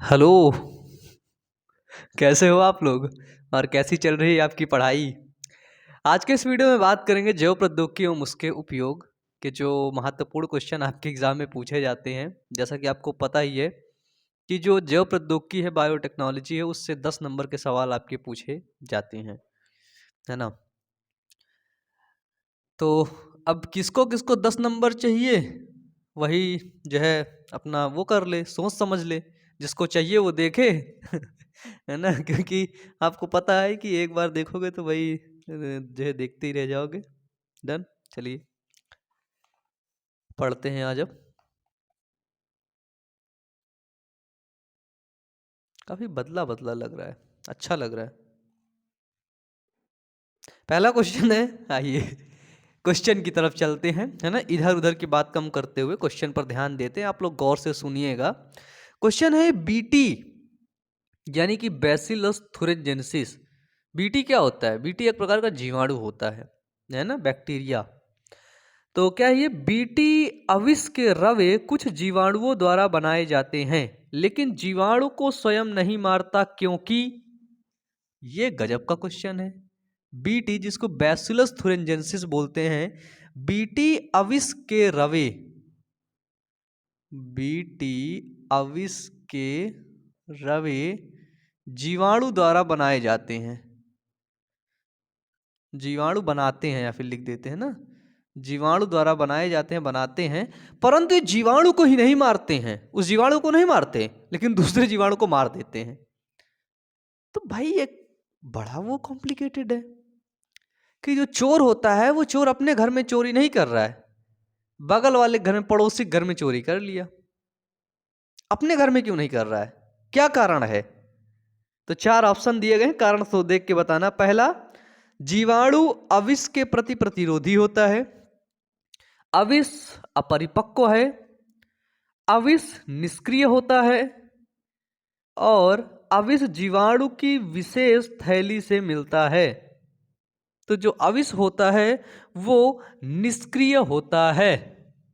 Hello. कैसे हो आप लोग और कैसी चल रही है आपकी पढ़ाई? आज के इस वीडियो में बात करेंगे जैव प्रौद्योगिकी एवं उसके उपयोग के जो महत्वपूर्ण क्वेश्चन आपके एग्जाम में पूछे जाते हैं। जैसा कि आपको पता ही है कि जो जैव प्रौद्योगिकी है, बायोटेक्नोलॉजी है, उससे 10 नंबर के सवाल आपके पूछे जाते हैं, है ना? तो अब किसको किसको 10 नंबर चाहिए, वही जो है अपना वो कर ले, सोच समझ ले। जिसको चाहिए वो देखे है ना, क्योंकि आपको पता है कि एक बार देखोगे तो वही जो है देखते ही रह जाओगे। डन। चलिए पढ़ते हैं आज। अब काफी बदला बदला लग रहा है, अच्छा लग रहा है। पहला क्वेश्चन है, आइए क्वेश्चन की तरफ चलते हैं, है ना। इधर उधर की बात कम करते हुए क्वेश्चन पर ध्यान देते हैं। आप लोग गौर से सुनिएगा। क्वेश्चन है बीटी यानी कि बैसिलस थुरिनजेंसिस। बीटी क्या होता है? बीटी एक प्रकार का जीवाणु होता है ना, बैक्टीरिया। तो क्या ये बीटी अविष के रवे कुछ जीवाणुओं द्वारा बनाए जाते हैं, लेकिन जीवाणु को स्वयं नहीं मारता, क्योंकि ये गजब का क्वेश्चन है। बीटी जिसको बैसिलस थुरिनजेंसिस बोलते हैं, बीटी अविष के रवे, बीटी अविष के रवे जीवाणु द्वारा बनाए जाते हैं। जीवाणु बनाते हैं या फिर लिख देते हैं ना, जीवाणु द्वारा बनाए जाते हैं, बनाते हैं, परंतु ये जीवाणु को ही नहीं मारते हैं। उस जीवाणु को नहीं मारते, लेकिन दूसरे जीवाणु को मार देते हैं। तो भाई ये बड़ा वो कॉम्प्लिकेटेड है कि जो चोर होता है वो चोर अपने घर में चोरी नहीं कर रहा है, बगल वाले घर में, पड़ोसी घर में चोरी कर लिया। अपने घर में क्यों नहीं कर रहा है? क्या कारण है? तो चार ऑप्शन दिए गए हैं, कारण तो देख के बताना। पहला, जीवाणु अविष के प्रति प्रतिरोधी होता है, अविष अपरिपक्व है, अविष निष्क्रिय होता है, और अविष जीवाणु की विशेष थैली से मिलता है। तो जो अविष होता है वो निष्क्रिय होता है।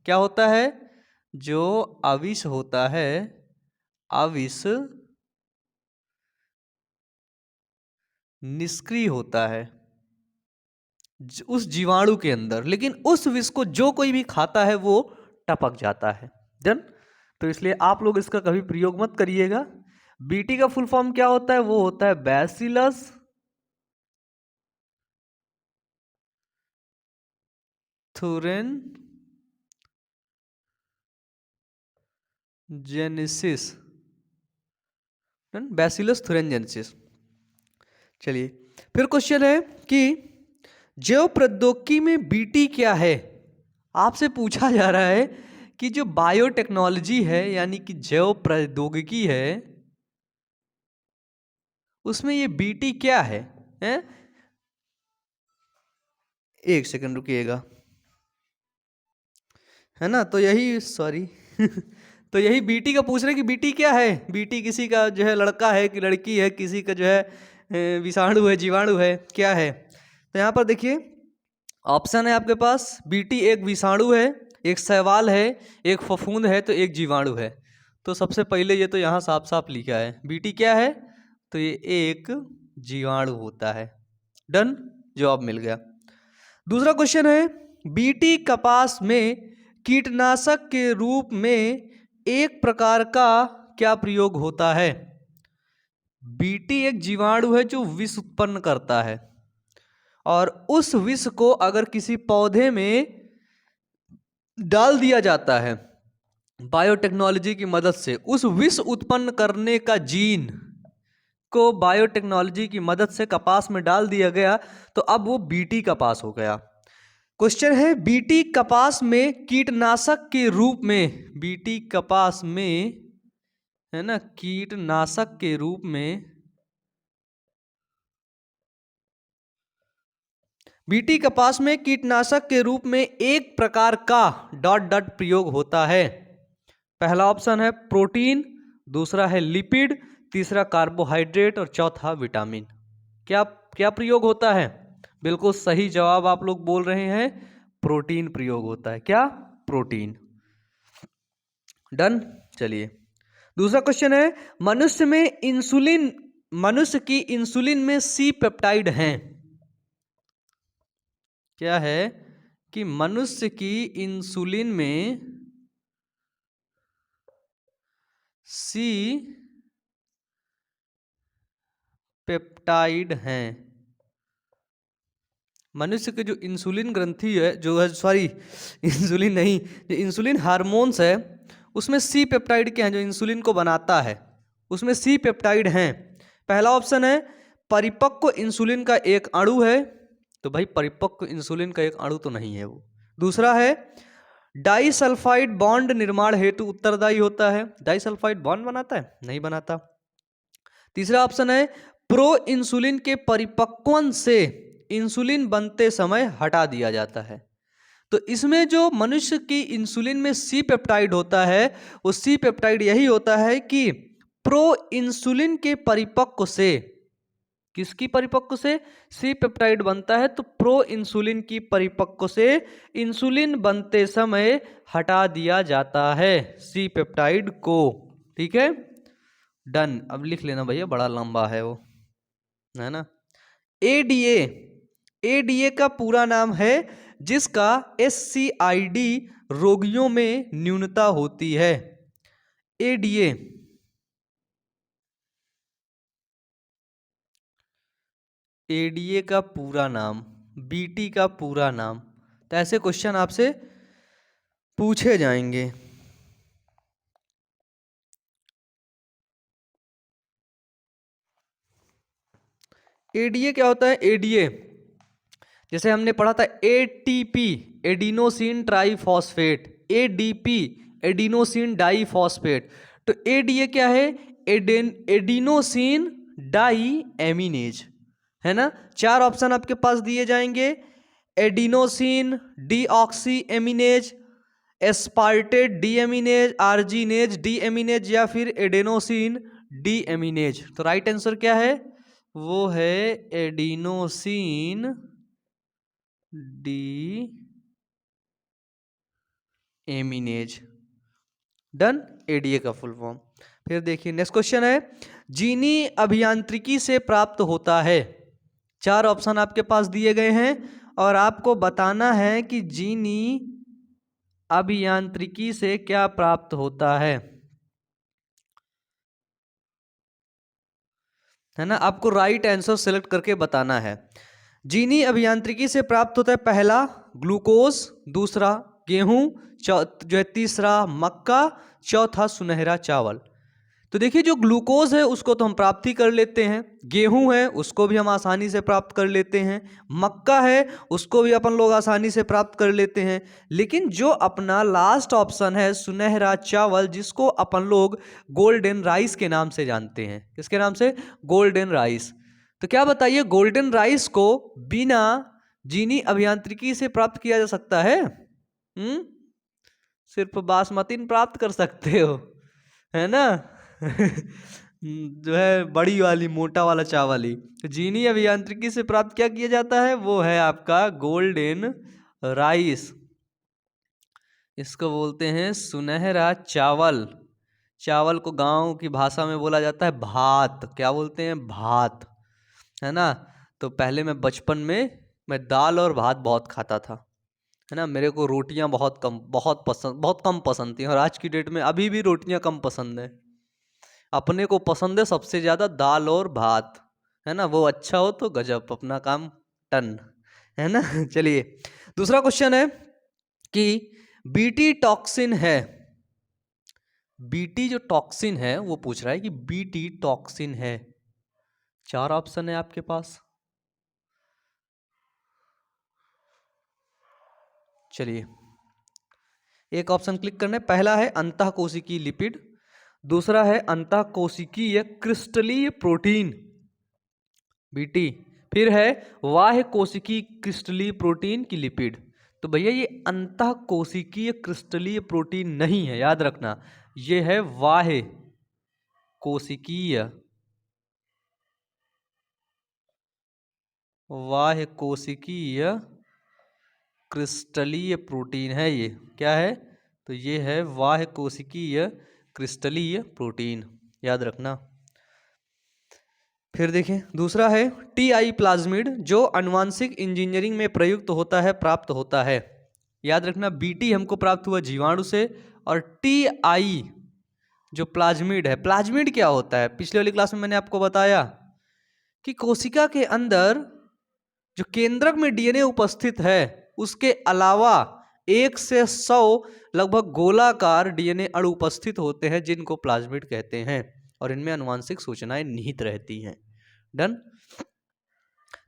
क्या होता है? जो अविष होता है, अविष निष्क्रिय होता है उस जीवाणु के अंदर, लेकिन उस विष को जो कोई भी खाता है वो टपक जाता है। डन। तो इसलिए आप लोग इसका कभी प्रयोग मत करिएगा। बीटी का फुल फॉर्म क्या होता है? वो होता है बैसिलस थुरेनजेनेसिस। बैसिलस थुरेनजेनेसिस। चलिए फिर क्वेश्चन है कि जैव प्रौद्योगिकी में बीटी क्या है। आपसे पूछा जा रहा है कि जो बायोटेक्नोलॉजी है यानी कि जैव प्रौद्योगिकी है, उसमें ये बीटी क्या है? एक सेकंड रुकिएगा, है ना। तो यही, सॉरी तो यही बीटी का पूछ रहे कि बीटी क्या है। बीटी किसी का जो है लड़का है कि लड़की है, किसी का जो है विषाणु है, जीवाणु है, क्या है? तो यहाँ पर देखिए ऑप्शन है आपके पास, बीटी एक विषाणु है, एक शैवाल है, एक फफूंद है, तो एक जीवाणु है। तो सबसे पहले ये तो यहाँ साफ साफ लिखा है बीटी क्या है, तो ये एक जीवाणु होता है। डन, जवाब मिल गया। दूसरा क्वेश्चन है, बीटी कपास में कीटनाशक के रूप में एक प्रकार का क्या प्रयोग होता है? बीटी एक जीवाणु है जो विष उत्पन्न करता है, और उस विष को अगर किसी पौधे में डाल दिया जाता है बायोटेक्नोलॉजी की मदद से, उस विष उत्पन्न करने का जीन को बायोटेक्नोलॉजी की मदद से कपास में डाल दिया गया, तो अब वो बीटी कपास हो गया। क्वेश्चन है, बीटी कपास में कीटनाशक के रूप में, बीटी कपास में, है ना, कीटनाशक के रूप में, बीटी कपास में कीटनाशक के रूप में एक प्रकार का डॉट डॉट प्रयोग होता है। पहला ऑप्शन है प्रोटीन, दूसरा है लिपिड, तीसरा कार्बोहाइड्रेट, और चौथा विटामिन। क्या क्या प्रयोग होता है? बिल्कुल सही जवाब आप लोग बोल रहे हैं, प्रोटीन प्रयोग होता है। क्या? प्रोटीन। डन। चलिए दूसरा क्वेश्चन है, मनुष्य की इंसुलिन में सी पेप्टाइड हैं। क्या है कि मनुष्य की इंसुलिन में सी पेप्टाइड हैं। मनुष्य की जो इंसुलिन ग्रंथि है, जो है सॉरी इंसुलिन नहीं, जो इंसुलिन हार्मोन्स है उसमें सी पेप्टाइड के हैं, जो इंसुलिन को बनाता है उसमें सी पेप्टाइड हैं। पहला ऑप्शन है परिपक्व इंसुलिन का एक अणु है, तो भाई परिपक्व इंसुलिन का एक अणु तो नहीं है वो। दूसरा है डाइसल्फाइड बॉन्ड निर्माण हेतु उत्तरदायी होता है। डाइसल्फाइड बॉन्ड बनाता है? नहीं बनाता। तीसरा ऑप्शन है प्रो इंसुलिन के परिपक्वन से इंसुलिन बनते समय हटा दिया जाता है। तो इसमें जो मनुष्य की इंसुलिन में सी पेप्टाइड होता है, वो सी पेप्टाइड यही होता है कि प्रो इंसुलिन के परिपक्व से, किसकी परिपक्व से सी पेप्टाइड बनता है, तो प्रो इंसुलिन की परिपक्व से इंसुलिन बनते समय हटा दिया जाता है सी पेप्टाइड को। ठीक है, डन। अब लिख लेना भैया, बड़ा लंबा है वो, है ना। एडीए, एडीए का पूरा नाम है जिसका एससीआईडी रोगियों में न्यूनता होती है। एडीए, एडीए का पूरा नाम, बीटी का पूरा नाम, तो ऐसे क्वेश्चन आपसे पूछे जाएंगे। एडीए क्या होता है? एडीए जैसे हमने पढ़ा था ATP adenosine triphosphate, ADP adenosine diphosphate, तो एडीए क्या है? एडिनोसिन डाई एमिनेज, है ना। चार ऑप्शन आपके पास दिए जाएंगे, adenosine deoxy aminase, aspartate deaminase, arginase deaminase, या फिर एडेनोसिन डी एमिनेज। तो राइट आंसर क्या है? वो है एडिनोसिन डी एमिनेज। डन, एडीए का फुल फॉर्म। फिर देखिए नेक्स्ट क्वेश्चन है, जीनी अभियांत्रिकी से प्राप्त होता है। चार ऑप्शन आपके पास दिए गए हैं और आपको बताना है कि जीनी अभियांत्रिकी से क्या प्राप्त होता है ना। आपको राइट आंसर सेलेक्ट करके बताना है। जीनी अभियांत्रिकी से प्राप्त होता है पहला ग्लूकोज, दूसरा गेहूं, जो है तीसरा मक्का, चौथा सुनहरा चावल। तो देखिए जो ग्लूकोज है उसको तो हम प्राप्त ही कर लेते हैं, गेहूं है उसको भी हम आसानी से प्राप्त कर लेते हैं, मक्का है उसको भी अपन लोग आसानी से प्राप्त कर लेते हैं, लेकिन जो अपना लास्ट ऑप्शन है सुनहरा चावल, जिसको अपन लोग गोल्डन राइस के नाम से जानते हैं, किसके नाम से? Golden rice. तो क्या बताइए, गोल्डन राइस को बिना जीनी अभियांत्रिकी से प्राप्त किया जा सकता है? सिर्फ बासमती प्राप्त कर सकते हो, है ना। जो है बड़ी वाली मोटा वाला चावल ही। तो जीनी अभियांत्रिकी से प्राप्त क्या किया जाता है? वो है आपका गोल्डन राइस, इसको बोलते हैं सुनहरा चावल। चावल को गांव की भाषा में बोला जाता है भात। क्या बोलते हैं? भात, है ना। तो पहले मैं बचपन में मैं दाल और भात बहुत खाता था, है ना। मेरे को रोटियां बहुत कम पसंद थी, और आज की डेट में अभी भी रोटियां कम पसंद है। अपने को पसंद है सबसे ज़्यादा दाल और भात, है ना। वो अच्छा हो तो गजब, अपना काम टन, है ना। चलिए दूसरा क्वेश्चन है कि बीटी टॉक्सिन है, बीटी जो टॉक्सिन है वो पूछ रहा है कि बीटी टॉक्सिन है। चार ऑप्शन है आपके पास, चलिए एक ऑप्शन क्लिक करना है। पहला है अंतःकोशिकीय लिपिड, दूसरा है अंतःकोशिकीय क्रिस्टलीय प्रोटीन बीटी, फिर है बाह्य कोशिकीय क्रिस्टलीय प्रोटीन की लिपिड। तो भैया ये अंतःकोशिकीय क्रिस्टलीय प्रोटीन नहीं है, याद रखना, ये है बाह्य कोशिकीय, बाह्य कोशिकीय क्रिस्टलीय प्रोटीन है। ये क्या है? तो ये है बाह्य कोशिकीय क्रिस्टलीय प्रोटीन, याद रखना। फिर देखें दूसरा है टीआई प्लाज्मिड, जो आनुवांशिक इंजीनियरिंग में प्रयुक्त होता है, प्राप्त होता है। याद रखना बीटी हमको प्राप्त हुआ जीवाणु से, और टीआई जो प्लाज्मिड है, प्लाज्मिड क्या होता है, पिछले वाली क्लास में मैंने आपको बताया कि कोशिका के अंदर जो केंद्रक में डीएनए उपस्थित है उसके अलावा 1 से 100 लगभग गोलाकार डीएनए अणु उपस्थित होते हैं जिनको प्लाज्मिड कहते हैं, और इनमें आनुवांशिक सूचनाएं निहित रहती हैं। डन।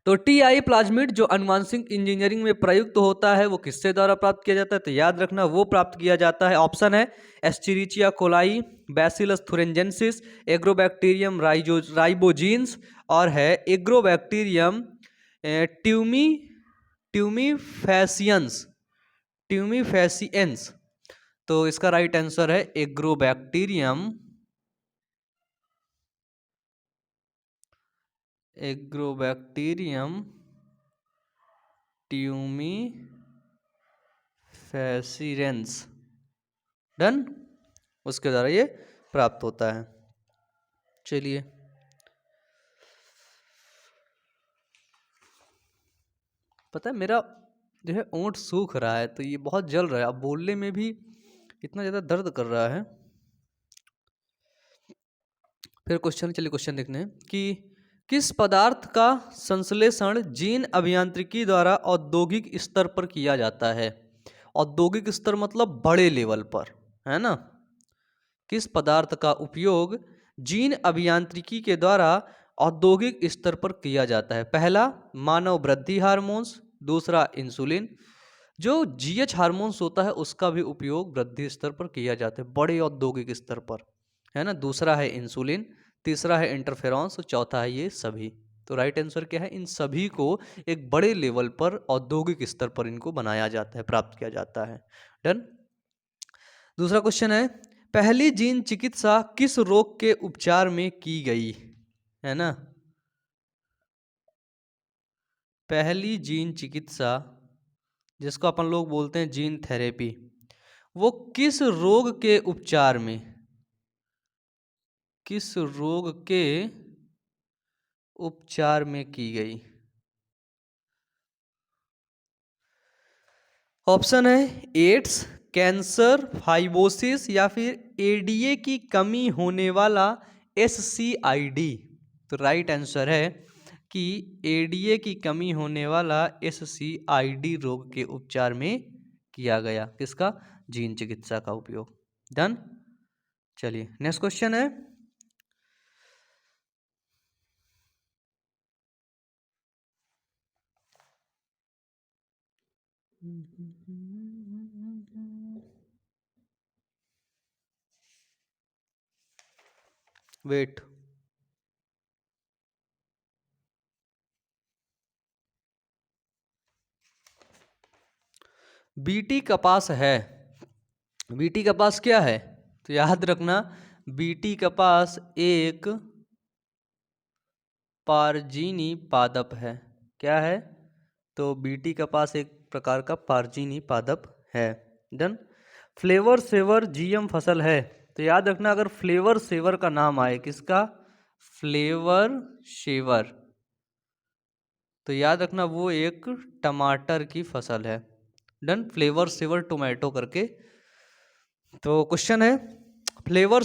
तो टीआई प्लाज्मिड जो आनुवांशिक इंजीनियरिंग में प्रयुक्त होता है वो किससे द्वारा प्राप्त किया जाता है, तो याद रखना वो प्राप्त किया जाता है, ऑप्शन है Escherichia coli, Bacillus thuringiensis, Agrobacterium rhizogenes, और है एग्रोबैक्टीरियम ट्यूमीफेसियंस। तो इसका राइट आंसर है एग्रोबैक्टीरियम ट्यूमीफेसियंस। डन। उसके द्वारा ये प्राप्त होता है। चलिए पता है मेरा जो है ओंठ सूख रहा है, तो ये बहुत जल रहा है, अब बोलने में भी इतना ज़्यादा दर्द कर रहा है। फिर क्वेश्चन, चलिए क्वेश्चन देखते हैं कि किस पदार्थ का संश्लेषण जीन अभियांत्रिकी द्वारा औद्योगिक स्तर पर किया जाता है। औद्योगिक स्तर मतलब बड़े लेवल पर, है ना। किस पदार्थ का उपयोग जीन अभियांत्रिकी के द्वारा औद्योगिक स्तर पर किया जाता है। पहला मानव वृद्धि हार्मोन्स, दूसरा इंसुलिन। जो जीएच हार्मोन्स होता है उसका भी उपयोग वृद्धि स्तर पर किया जाता है, बड़े औद्योगिक स्तर पर, है ना। दूसरा है इंसुलिन, तीसरा है इंटरफेरॉन्स, चौथा है ये सभी। तो राइट आंसर क्या है, इन सभी को एक बड़े लेवल पर औद्योगिक स्तर पर इनको बनाया जाता है, प्राप्त किया जाता है। डन। दूसरा क्वेश्चन है पहली जीन चिकित्सा किस रोग के उपचार में की गई, है ना। पहली जीन चिकित्सा जिसको अपन लोग बोलते हैं जीन थेरेपी, वो किस रोग के उपचार में, किस रोग के उपचार में की गई। ऑप्शन है एड्स, कैंसर, फाइबोसिस, या फिर एडीए की कमी होने वाला एससीआईडी। तो राइट आंसर है कि एडीए की कमी होने वाला एससीआईडी रोग के उपचार में किया गया, किसका, जीन चिकित्सा का उपयोग। डन। चलिए नेक्स्ट क्वेश्चन है वेट, बीटी कपास है। बीटी कपास क्या है, तो याद रखना बीटी कपास एक पारजीनी पादप है। क्या है, तो बीटी कपास एक प्रकार का पारजीनी पादप है। डन। फ्लेवर सेवर जीएम फसल है। तो याद रखना अगर फ्लेवर सेवर का नाम आए, किसका, फ्लेवर सेवर, तो याद रखना वो एक टमाटर की फसल है। डन। फ्लेवर सेवर टोमेटो करके। तो क्वेश्चन है फ्लेवर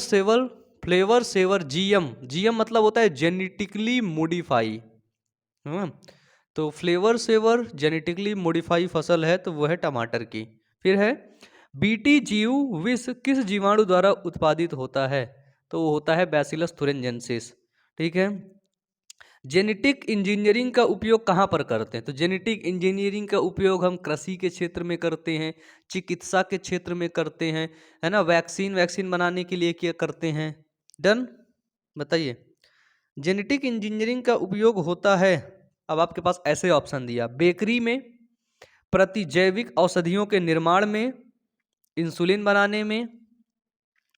सेवर जीएम, जीएम मतलब होता है जेनेटिकली मॉडिफाई, तो फ्लेवर सेवर जेनेटिकली मॉडिफाई फसल है, तो वो है टमाटर की। फिर है बीटी जीव विष किस जीवाणु द्वारा उत्पादित होता है, तो वो होता है बैसिलस थुरिंजेंसिस। ठीक है। जेनेटिक इंजीनियरिंग का उपयोग कहाँ पर करते हैं, तो जेनेटिक इंजीनियरिंग का उपयोग हम कृषि के क्षेत्र में करते हैं, चिकित्सा के क्षेत्र में करते हैं, है ना, वैक्सीन बनाने के लिए क्या करते हैं। डन। बताइए जेनेटिक इंजीनियरिंग का उपयोग होता है, अब आपके पास ऐसे ऑप्शन दिया, बेकरी में, प्रतिजैविक औषधियों के निर्माण में, इंसुलिन बनाने में,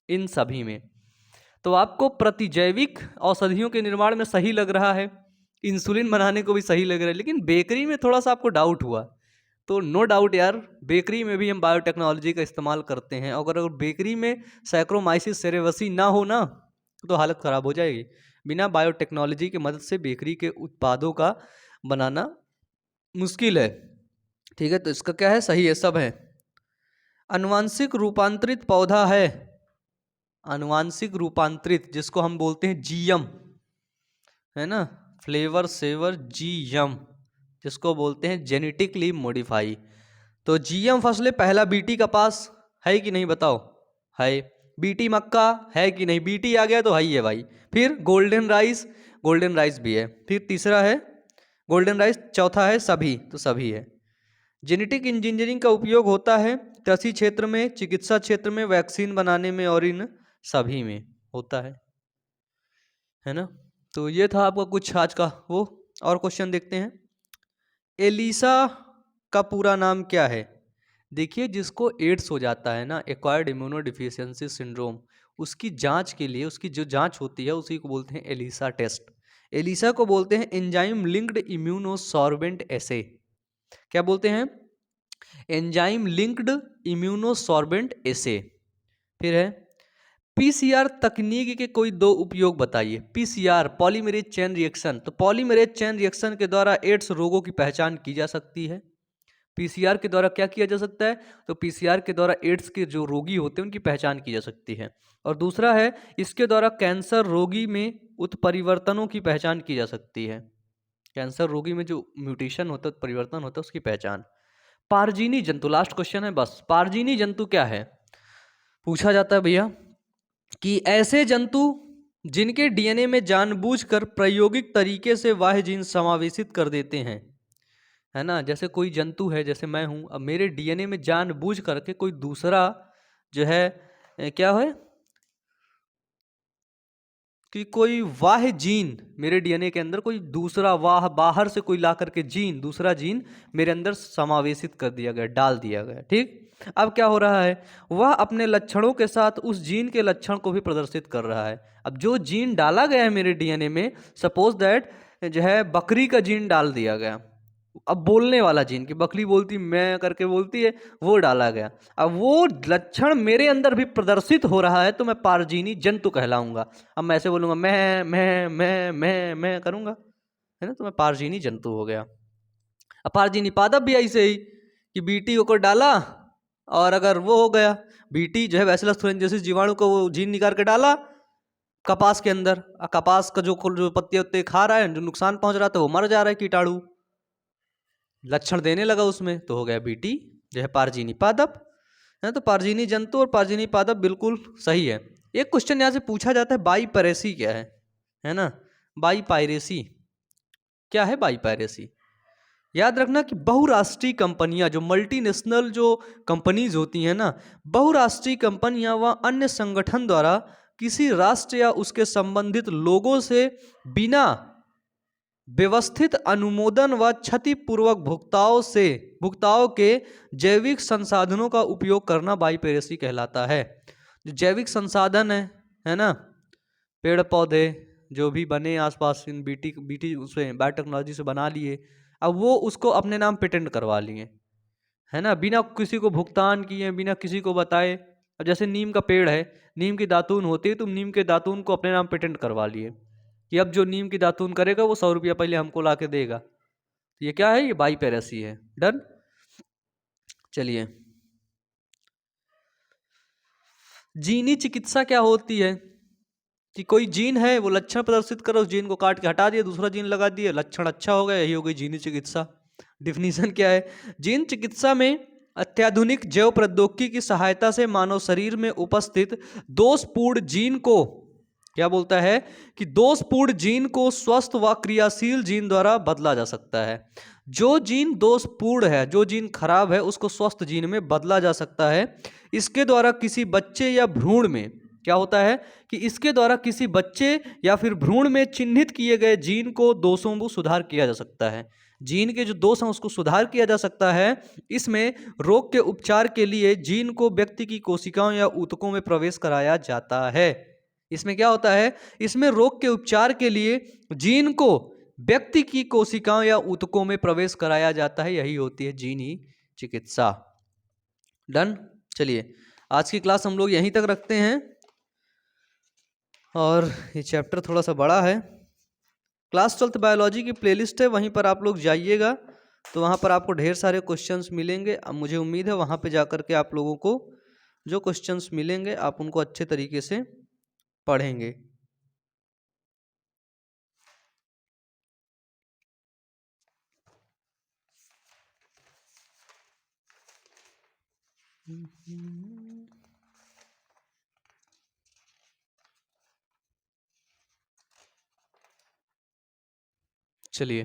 इन सभी में। तो आपको प्रतिजैविक औषधियों के निर्माण में सही लग रहा है, इंसुलिन बनाने को भी सही लग रहा है, लेकिन बेकरी में थोड़ा सा आपको डाउट हुआ। तो नो डाउट यार, बेकरी में भी हम बायोटेक्नोलॉजी का इस्तेमाल करते हैं। अगर बेकरी में सैक्रोमाइसिस सेरेवसी ना हो ना तो हालत ख़राब हो जाएगी। बिना बायोटेक्नोलॉजी की मदद से बेकरी के उत्पादों का बनाना मुश्किल है। ठीक है, तो इसका क्या है, सही है, सब है। अनुवांशिक रूपांतरित पौधा है, अनुवांशिक रूपांतरित जिसको हम बोलते हैं जीएम, है ना, फ्लेवर सेवर जीएम, जिसको बोलते हैं जेनेटिकली मॉडिफाई। तो जीएम फसलें, पहला बीटी कपास है कि नहीं बताओ, है। बीटी मक्का है कि नहीं, बीटी आ गया तो है ही है भाई। फिर गोल्डन राइस, गोल्डन राइस भी है। फिर तीसरा है गोल्डन राइस, चौथा है सभी, तो सभी है। जेनेटिक इंजीनियरिंग का उपयोग होता है कृषि क्षेत्र में, चिकित्सा क्षेत्र में, वैक्सीन बनाने में और इन सभी में होता है ना। तो ये था आपका कुछ आज का वो। और क्वेश्चन देखते हैं। एलिसा का पूरा नाम क्या है? देखिए, जिसको एड्स हो जाता है ना, एक्वायर्ड इम्यूनो डिफिशियंसी सिंड्रोम, उसकी जांच के लिए, उसकी जो जांच होती है उसी को बोलते हैं एलिसा टेस्ट। एलिसा को बोलते हैं एंजाइम लिंक्ड इम्यूनोसॉर्बेंट एसे। क्या बोलते हैं? एंजाइम लिंक्ड इम्यूनोसॉर्बेंट एसे। फिर है पीसीआर तकनीक के कोई दो उपयोग बताइए। PCR, polymerase chain reaction. तो पॉलीमरेज चेन रिएक्शन के द्वारा एड्स रोगों की पहचान की जा सकती है। पीसीआर के द्वारा क्या किया जा सकता है? तो पीसीआर के द्वारा एड्स के जो रोगी होते हैं उनकी पहचान की जा सकती है। और दूसरा है, इसके द्वारा कैंसर रोगी में उत्परिवर्तनों की पहचान की जा सकती है। कैंसर रोगी में जो म्यूटेशन होता है, परिवर्तन होता है, उसकी पहचान। पारजीनी जंतु, लास्ट क्वेश्चन है बस। पारजीनी जंतु क्या है? पूछा जाता है भैया कि ऐसे जंतु जिनके डीएनए में जानबूझकर प्रायोगिक तरीके से वाह्य जीन समावेशित कर देते हैं, है ना। जैसे कोई जंतु है, जैसे मैं हूं, अब मेरे डीएनए में जानबूझ करके कोई दूसरा जो है क्या है कि कोई वाह्य जीन मेरे डीएनए के अंदर, कोई दूसरा बाहर से कोई ला करके जीन, दूसरा जीन मेरे अंदर समावेशित कर दिया गया, डाल दिया गया। ठीक, अब क्या हो रहा है, वह अपने लक्षणों के साथ उस जीन के लक्षण को भी प्रदर्शित कर रहा है। अब जो जीन डाला गया है मेरे डीएनए में, सपोज दैट जो है बकरी का जीन डाल दिया गया, अब बोलने वाला जीन, की बकरी बोलती मैं करके बोलती है, वो डाला गया। अब वो लक्षण मेरे अंदर भी प्रदर्शित हो रहा है तो मैं पारजीनी जंतु कहलाऊंगा। अब मैं ऐसे बोलूंगा मैं करूंगा, है ना, तो मैं पारजीनी जंतु हो गया। अब पारजीनी पादप भी ऐसे ही कि बीटी होकर डाला और अगर वो हो गया, बीटी जो है बैसिलस थुरिनजेंसिस जीवाणु को वो जीन निकाल के डाला कपास के अंदर, कपास का जो पत्ते उत्ते खा रहा है, जो नुकसान पहुंच रहा था, वो मर जा रहा है कीटाणु, लक्षण देने लगा उसमें, तो हो गया बीटी जो है पारजीनी पादप, है। तो पारजीनी जंतु और पारजीनी पादप बिल्कुल सही है। एक क्वेश्चन यहाँ से पूछा जाता है, बाईपैरेसी क्या है ना। बाईपैरेसी क्या है? बाईपैरेसी याद रखना कि बहुराष्ट्रीय कंपनियां, जो मल्टीनेशनल जो कंपनीज होती हैं ना, बहुराष्ट्रीय कंपनियां व अन्य संगठन द्वारा किसी राष्ट्र या उसके संबंधित लोगों से बिना व्यवस्थित अनुमोदन व क्षतिपूर्वक भुगताओं के जैविक संसाधनों का उपयोग करना बाईपैरेसी कहलाता है। जो जैविक संसाधन है ना, पेड़ पौधे जो भी बने आसपास, इन बीटी उसमें बायोटेक्नोलॉजी से बना लिए, अब वो उसको अपने नाम पेटेंट करवा लिए, है ना, बिना किसी को भुगतान किए, बिना किसी को बताए। अब जैसे नीम का पेड़ है, नीम की दातून होती है, तुम नीम के दातून को अपने नाम पेटेंट करवा लिए कि अब जो नीम की दातून करेगा वो 100 रुपया पहले हमको ला के देगा। तो ये क्या है? ये बाईपैरेसी है। डन। चलिए, जीनी चिकित्सा क्या होती है? कि कोई जीन है, वो लक्षण प्रदर्शित करो, उस जीन को काट के हटा दिया, दूसरा जीन लगा दिया, लक्षण अच्छा हो गया, यही हो गई जीनी चिकित्सा। डिफिनीशन क्या है? जीन चिकित्सा में अत्याधुनिक जैव प्रौद्योगिकी की सहायता से मानव शरीर में उपस्थित दोषपूर्ण जीन को, क्या बोलता है कि दोषपूर्ण जीन को स्वस्थ व क्रियाशील जीन द्वारा बदला जा सकता है। जो जीन दोषपूर्ण है, जो जीन खराब है, उसको स्वस्थ जीन में बदला जा सकता है। इसके द्वारा किसी बच्चे या भ्रूण में क्या होता है कि इसके द्वारा किसी बच्चे या फिर भ्रूण में चिन्हित किए गए जीन को दोषों को सुधार किया जा सकता है। जीन के जो दोष हैं उसको सुधार किया जा सकता है। इसमें रोग के उपचार के लिए जीन को व्यक्ति की कोशिकाओं या ऊतकों में प्रवेश कराया जाता है। इसमें क्या होता है? इसमें रोग के उपचार के लिए जीन को व्यक्ति की कोशिकाओं या ऊतकों में प्रवेश कराया जाता है, यही होती है जीनी चिकित्सा। डन। चलिए आज की क्लास हम लोग यहीं तक रखते हैं, और ये चैप्टर थोड़ा सा बड़ा है। क्लास 12th बायोलॉजी की प्लेलिस्ट है, वहीं पर आप लोग जाइएगा तो वहाँ पर आपको ढेर सारे क्वेश्चंस मिलेंगे। अब मुझे उम्मीद है वहाँ पे जा कर के आप लोगों को जो क्वेश्चंस मिलेंगे आप उनको अच्छे तरीके से पढ़ेंगे। चलिए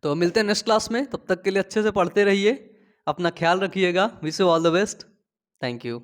तो मिलते हैं नेक्स्ट क्लास में, तब तक के लिए अच्छे से पढ़ते रहिए, अपना ख्याल रखिएगा। Wish you all the best. Thank you.